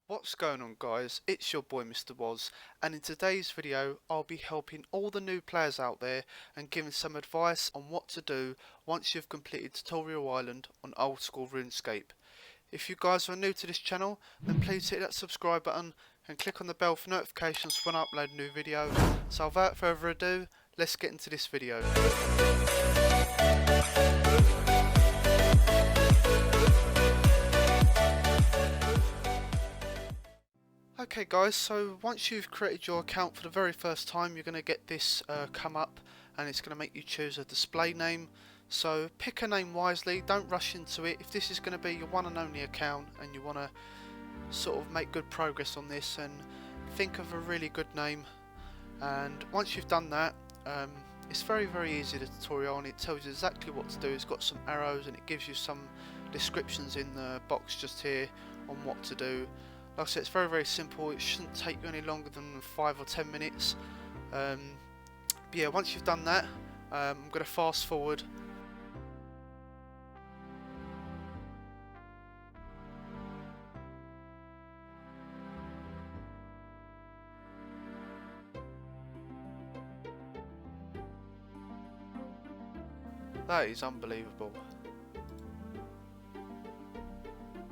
What's going on, guys? It's your boy Mr. Woz, and in today's video I'll be helping all the new players out there and giving some advice on what to do once you've completed Tutorial Island on old school RuneScape. If you guys are new to this channel, then please hit that subscribe button and click on the bell for notifications when I upload a new video. So without further ado, let's get into this video. Okay guys, so once you've created your account for the very first time, you're going to get this come up, and it's going to make you choose a display name. So pick a name wisely, don't rush into it. If this is going to be your one and only account and you want to sort of make good progress on this, and think of a really good name. And once you've done that, it's very easy, the tutorial, and it tells you exactly what to do. It's got some arrows and it gives you some descriptions in the box just here on what to do. Like I said, it's very simple. It shouldn't take you any longer than 5 or 10 minutes. But yeah, once you've done that, I'm going to fast forward. That is unbelievable.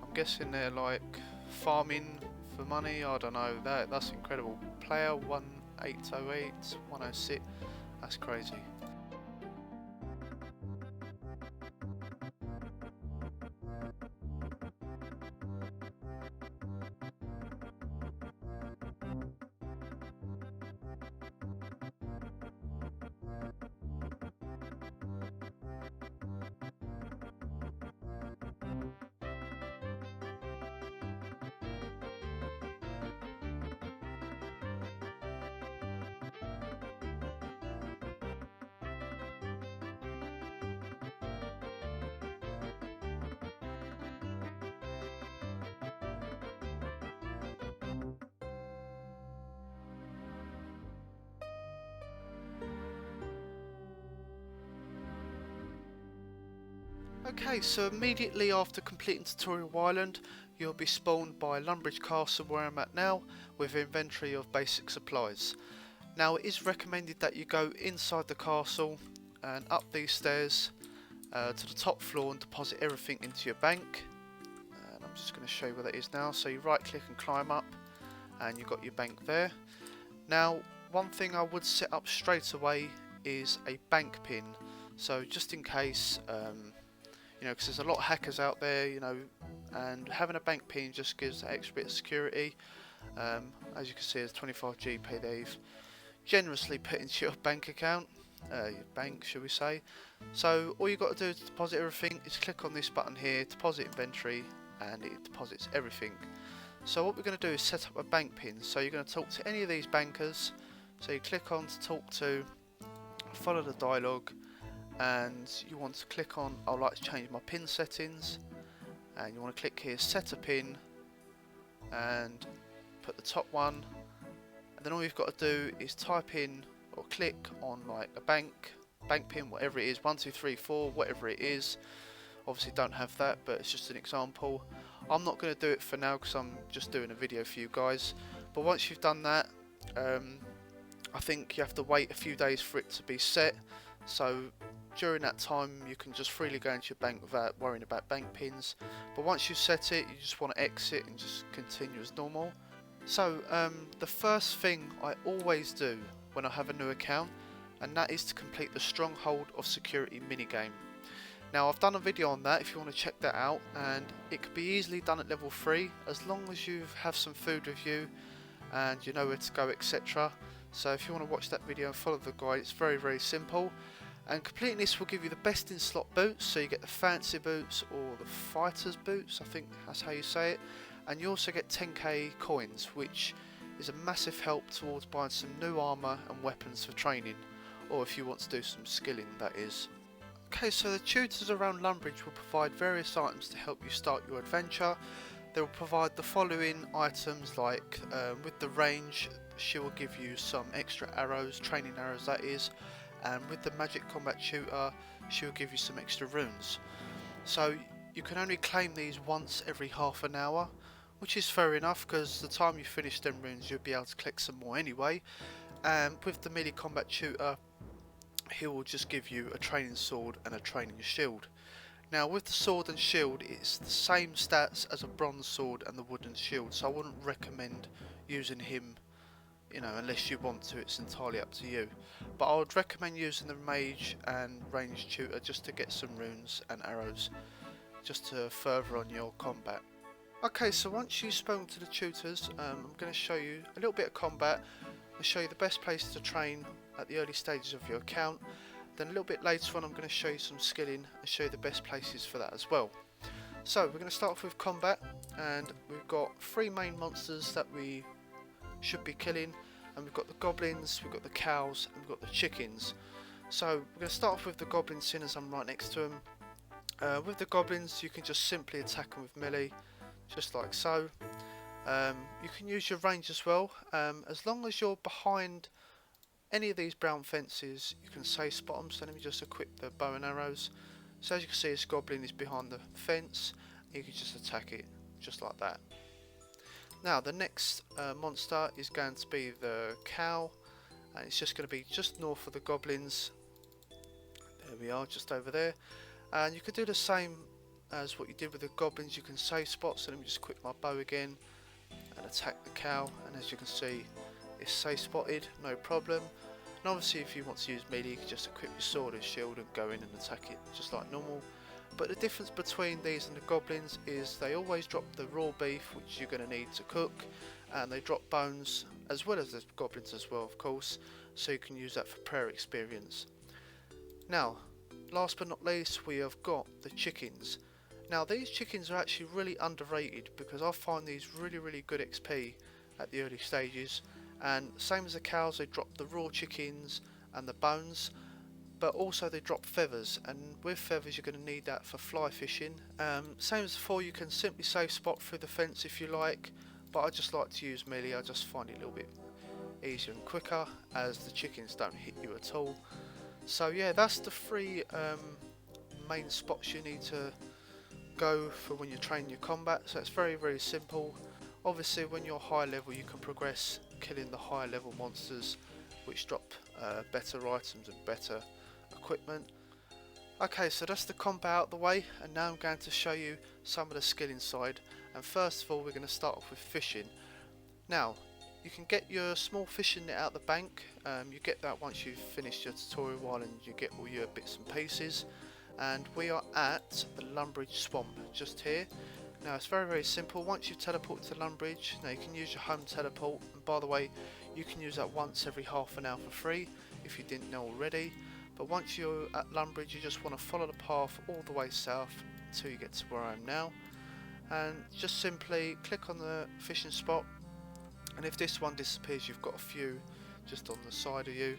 I'm guessing they're like farming for money. I don't know. That's incredible. Player 1808 106. That's crazy. Okay, so immediately after completing Tutorial Island, you'll be spawned by Lumbridge Castle, where I'm at now, with an inventory of basic supplies. Now, it is recommended that you go inside the castle and up these stairs to the top floor and deposit everything into your bank. And I'm just going to show you where that is now. So you right click and climb up, and you've got your bank there. Now, one thing I would set up straight away is a bank pin. So just in case, you know, because there's a lot of hackers out there, you know, and having a bank pin just gives that extra bit of security. As you can see, there's 25 GP they've generously put into your bank account, your bank, should we say. So all you've got to do to deposit everything is click on this button here, deposit inventory, and it deposits everything. So what we're going to do is set up a bank pin. So you're going to talk to any of these bankers. So you click on to talk to, follow the dialogue, and you want to click on I'd like to change my pin settings, and you want to click here set a pin and put the top one, and then all you've got to do is type in or click on like a bank pin, whatever it is, 1 2 3 4, whatever it is. Obviously don't have that, but it's just an example. I'm not going to do it for now because I'm just doing a video for you guys, but once you've done that, I think you have to wait a few days for it to be set. So during that time you can just freely go into your bank without worrying about bank pins. But once you've set it, you just want to exit and just continue as normal. So the first thing I always do when I have a new account, and that is to complete the Stronghold of Security minigame. Now I've done a video on that if you want to check that out, and it could be easily done at level 3 as long as you have some food with you and you know where to go, etc. So if you want to watch that video and follow the guide, it's very simple. And completing this will give you the best in slot boots, so you get the fancy boots or the fighter's boots, I think that's how you say it. And you also get 10k coins, which is a massive help towards buying some new armour and weapons for training, or if you want to do some skilling, that is. Okay, so the tutors around Lumbridge will provide various items to help you start your adventure. They will provide the following items, like with the range, she will give you some extra arrows, training arrows that is, and with the magic combat tutor, she will give you some extra runes. So you can only claim these once every half an hour, which is fair enough because the time you finish them runes you'll be able to collect some more anyway. And with the melee combat tutor, he will just give you a training sword and a training shield. Now with the sword and shield, it's the same stats as a bronze sword and the wooden shield, so I wouldn't recommend using him, you know, unless you want to. It's entirely up to you. But I would recommend using the mage and ranged tutor just to get some runes and arrows, just to further on your combat. Okay, so once you've spoken to the tutors, I'm going to show you a little bit of combat and show you the best place to train at the early stages of your account. Then a little bit later on I'm going to show you some skilling and show you the best places for that as well. So we're going to start off with combat, and we've got 3 main monsters that we should be killing, and we've got the goblins, we've got the cows, and we've got the chickens. So we're going to start off with the goblins, seeing as I'm right next to them. With the goblins you can just simply attack them with melee, just like so. You can use your range as well, as long as you're behind any of these brown fences you can safe spot them. So let me just equip the bow and arrows. So as you can see, this goblin is behind the fence, and you can just attack it just like that. Now the next monster is going to be the cow, and it's just going to be just north of the goblins. There we are, just over there. And you could do the same as what you did with the goblins, you can save spots. So let me just equip my bow again and attack the cow, and as you can see it's safe spotted, no problem. And obviously if you want to use melee you can just equip your sword and shield and go in and attack it just like normal. But the difference between these and the goblins is they always drop the raw beef, which you're going to need to cook, and they drop bones as well as the goblins as well, of course, so you can use that for prayer experience. Now last but not least we have got the chickens. Now these chickens are actually really underrated because I find these really good XP at the early stages, and same as the cows, they drop the raw chickens and the bones, but also they drop feathers, and with feathers you're going to need that for fly fishing. Same as before, you can simply safe spot through the fence if you like, but I just like to use melee. I just find it a little bit easier and quicker as the chickens don't hit you at all. So yeah, that's the 3 main spots you need to go for when you're training your combat. So it's very simple. Obviously when you're high level you can progress killing the higher level monsters which drop better items and better equipment. Okay, so that's the combat out of the way, and now I'm going to show you some of the skill inside. And first of all we're going to start off with fishing. Now you can get your small fishing net out of the bank. You get that once you've finished your tutorial island, you get all your bits and pieces. And we are at the Lumbridge Swamp just here. Now it's very simple. Once you've teleported to Lumbridge, now you can use your home teleport, and by the way you can use that once every half an hour for free if you didn't know already. But once you're at Lumbridge you just want to follow the path all the way south until you get to where I am now, and just simply click on the fishing spot, and if this one disappears you've got a few just on the side of you.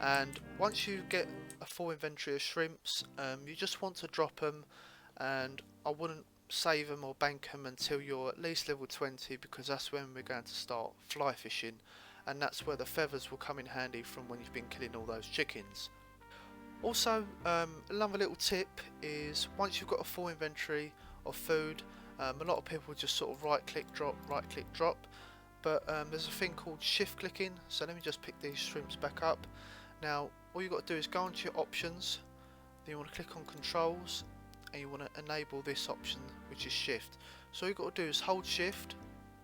And once you get a full inventory of shrimps, you just want to drop them, and I wouldn't save them or bank them until you're at least level 20, because that's when we're going to start fly fishing, and that's where the feathers will come in handy from when you've been killing all those chickens. Also, another little tip is once you've got a full inventory of food, a lot of people just sort of right click drop, but there's a thing called shift clicking. So let me just pick these shrimps back up. Now all you've got to do is go into your options, then you want to click on controls, and you want to enable this option which is shift. So all you've got to do is hold shift,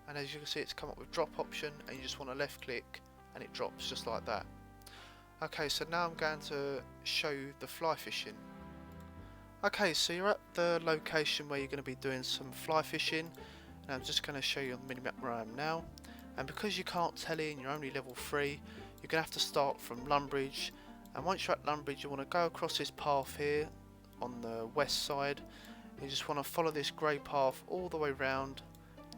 and as you can see it's come up with drop option, and you just want to left click and it drops just like that. Okay, so now I'm going to show you the fly fishing. Okay, so you're at the location where you're going to be doing some fly fishing, and I'm just going to show you on the minimap where I am now. And because you can't tell in, you're only level 3, you're going to have to start from Lumbridge. And once you're at Lumbridge you want to go across this path here on the west side. You just want to follow this grey path all the way round,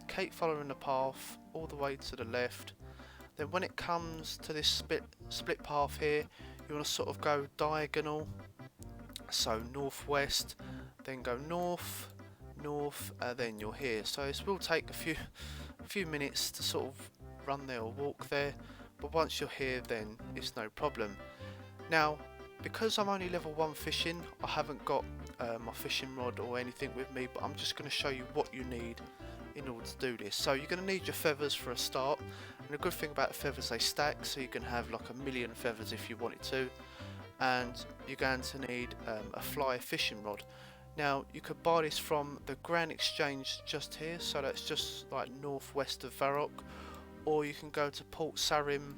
keep following the path all the way to the left. Then when it comes to this split path here, you want to sort of go diagonal, so northwest, then go north, then you're here. So this will take a few minutes to sort of run there or walk there, but once you're here then it's no problem. Now because I'm only level 1 fishing, I haven't got my fishing rod or anything with me, but I'm just going to show you what you need in order to do this. So you're going to need your feathers for a start, and the good thing about the feathers, they stack, so you can have like 1,000,000 feathers if you wanted to. And you're going to need a fly fishing rod. Now you could buy this from the Grand Exchange just here, so that's just like northwest of Varrock, or you can go to Port Sarim,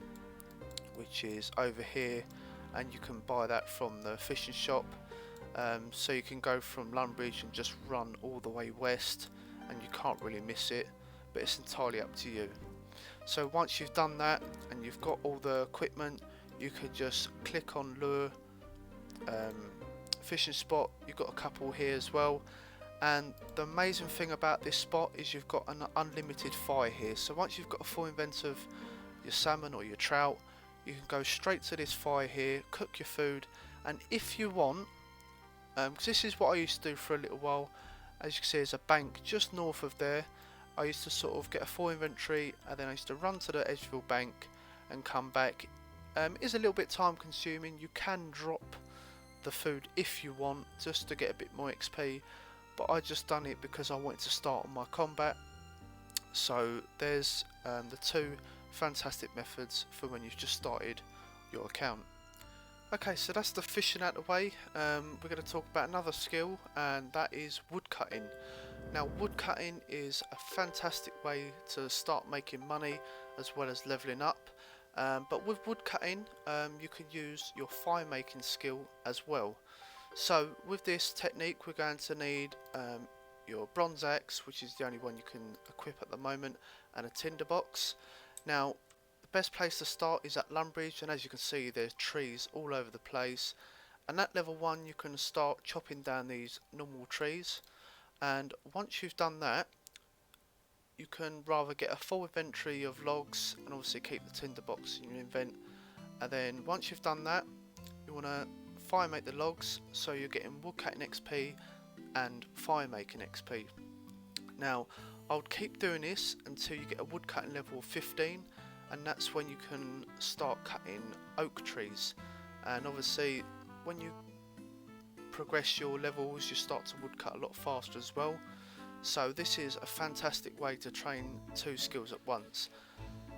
which is over here, and you can buy that from the fishing shop. So you can go from Lumbridge and just run all the way west, and you can't really miss it, but it's entirely up to you. So once you've done that and you've got all the equipment, you could just click on lure, fishing spot. You've got a couple here as well, and the amazing thing about this spot is you've got an unlimited fire here. So once you've got a full invent of your salmon or your trout, you can go straight to this fire here, cook your food, and if you want, because this is what I used to do for a little while, as you can see there's a bank just north of there. I used to sort of get a full inventory, and then I used to run to the Edgeville bank and come back. It is a little bit time consuming. You can drop the food if you want, just to get a bit more XP, but I just done it because I wanted to start on my combat. So there's the two fantastic methods for when you've just started your account. Okay, so that's the fishing out of the way. We're going to talk about another skill, and that is woodcutting. Now woodcutting is a fantastic way to start making money as well as leveling up. But with woodcutting, you can use your fire making skill as well. So with this technique, we're going to need your bronze axe, which is the only one you can equip at the moment, and a tinderbox. Now the best place to start is at Lumbridge, and as you can see there's trees all over the place, and at level 1 you can start chopping down these normal trees, and once you've done that, you can rather get a full inventory of logs and obviously keep the tinderbox in your invent. And then once you've done that, you want to fire make the logs, so you're getting woodcutting XP and fire making XP. Now I would keep doing this until you get a woodcutting level of 15, and that's when you can start cutting oak trees. And obviously when you progress your levels, you start to woodcut a lot faster as well. So this is a fantastic way to train two skills at once.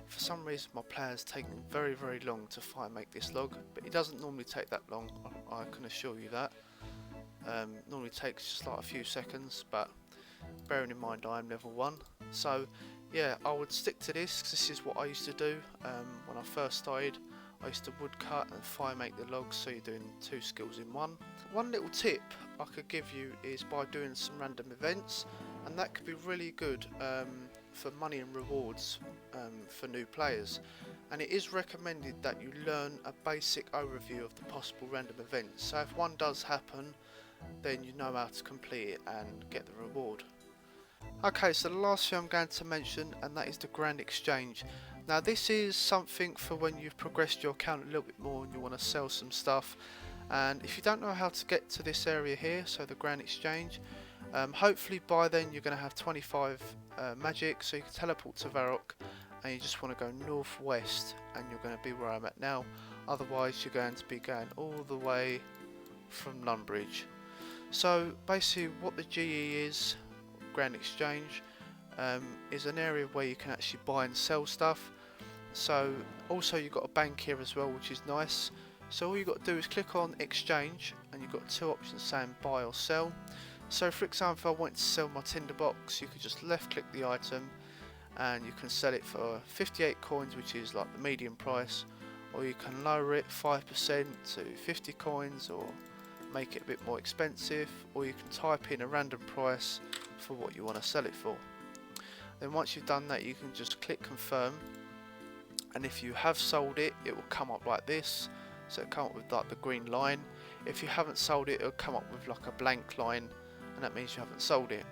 For some reason my player's taken very long to fire make this log, but it doesn't normally take that long, I can assure you that. Normally takes just like a few seconds, but bearing in mind I am level 1. So yeah, I would stick to this because this is what I used to do when I first started. I used to woodcut and fire make the logs, so you're doing two skills in one. One little tip I could give you is by doing some random events, and that could be really good for money and rewards for new players. And it is recommended that you learn a basic overview of the possible random events, so if one does happen, then you know how to complete it and get the reward. Okay, so the last thing I'm going to mention, and that is the Grand Exchange. Now this is something for when you've progressed your account a little bit more and you want to sell some stuff. And if you don't know how to get to this area here, so the Grand Exchange, hopefully by then you're going to have 25 magic, so you can teleport to Varrock, and you just want to go northwest, and you're going to be where I'm at now. Otherwise you're going to be going all the way from Lumbridge. So basically what the GE is, Grand Exchange, is an area where you can actually buy and sell stuff. So also you've got a bank here as well, which is nice. So all you've got to do is click on exchange, and you've got two options saying buy or sell. So for example, if I wanted to sell my tinderbox, you could just left click the item and you can sell it for 58 coins, which is like the medium price, or you can lower it 5% to 50 coins, or make it a bit more expensive, or you can type in a random price for what you want to sell it for. Then once you've done that, you can just click confirm, and if you have sold it, it will come up like this. So it'll come up with like the green line. If you haven't sold it, it'll come up with like a blank line, and that means you haven't sold it.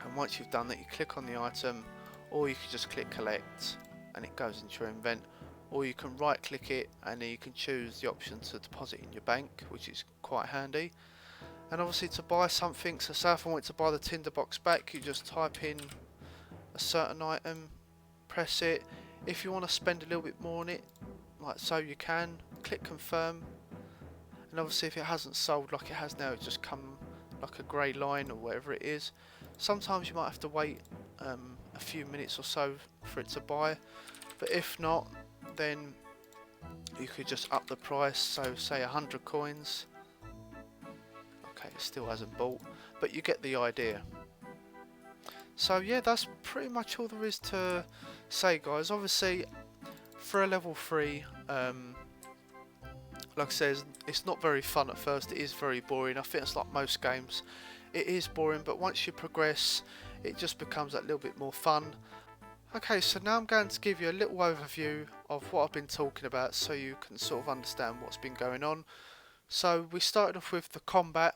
And once you've done that, you click on the item, or you can just click collect and it goes into your invent, or you can right click it and then you can choose the option to deposit in your bank, which is quite handy. And obviously to buy something, so say if I want to buy the tinderbox back, you just type in a certain item, press it. If you want to spend a little bit more on it, like so, you can click confirm, and obviously if it hasn't sold like it has now, it's just come like a grey line or whatever it is. Sometimes you might have to wait a few minutes or so for it to buy, but if not, then you could just up the price, so say 100 coins. Okay, it still hasn't bought, but you get the idea. So yeah, that's pretty much all there is to say, guys. Obviously, for a level 3, like I said, it's not very fun at first. It is very boring. I think it's like most games. It is boring, but once you progress, it just becomes that little bit more fun. Okay, so now I'm going to give you a little overview of what I've been talking about so you can sort of understand what's been going on. So we started off with the combat.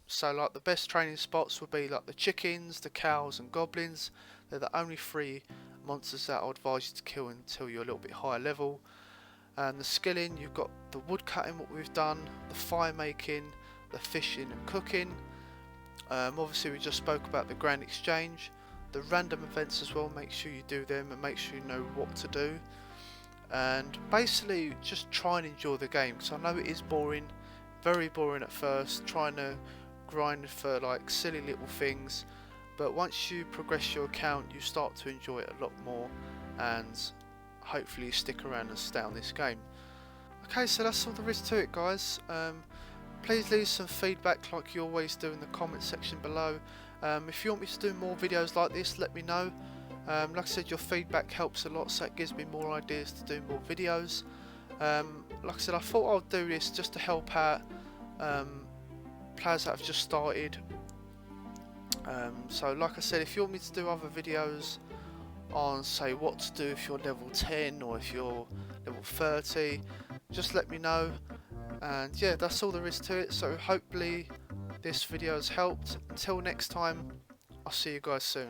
So like the best training spots would be like the chickens, the cows and goblins. They're the only 3 monsters that I would advise you to kill until you're a little bit higher level. And the skilling, you've got the wood cutting, what we've done, the fire making, the fishing and cooking. Obviously we just spoke about the grand exchange. The random events as well, make sure you do them and make sure you know what to do. And basically just try and enjoy the game, because I know it is boring, very boring at first, trying to grind for like silly little things, but once you progress your account you start to enjoy it a lot more, and hopefully stick around and stay on this game. Okay, so that's all there is to it, guys. Please leave some feedback like you always do in the comment section below. If you want me to do more videos like this, let me know. Like I said, your feedback helps a lot, so it gives me more ideas to do more videos. Like I said, I thought I'd do this just to help out players that have just started. So like I said, if you want me to do other videos on, say, what to do if you're level 10 or if you're level 30, just let me know. And yeah, that's all there is to it. So hopefully this video has helped. Until next time, I'll see you guys soon.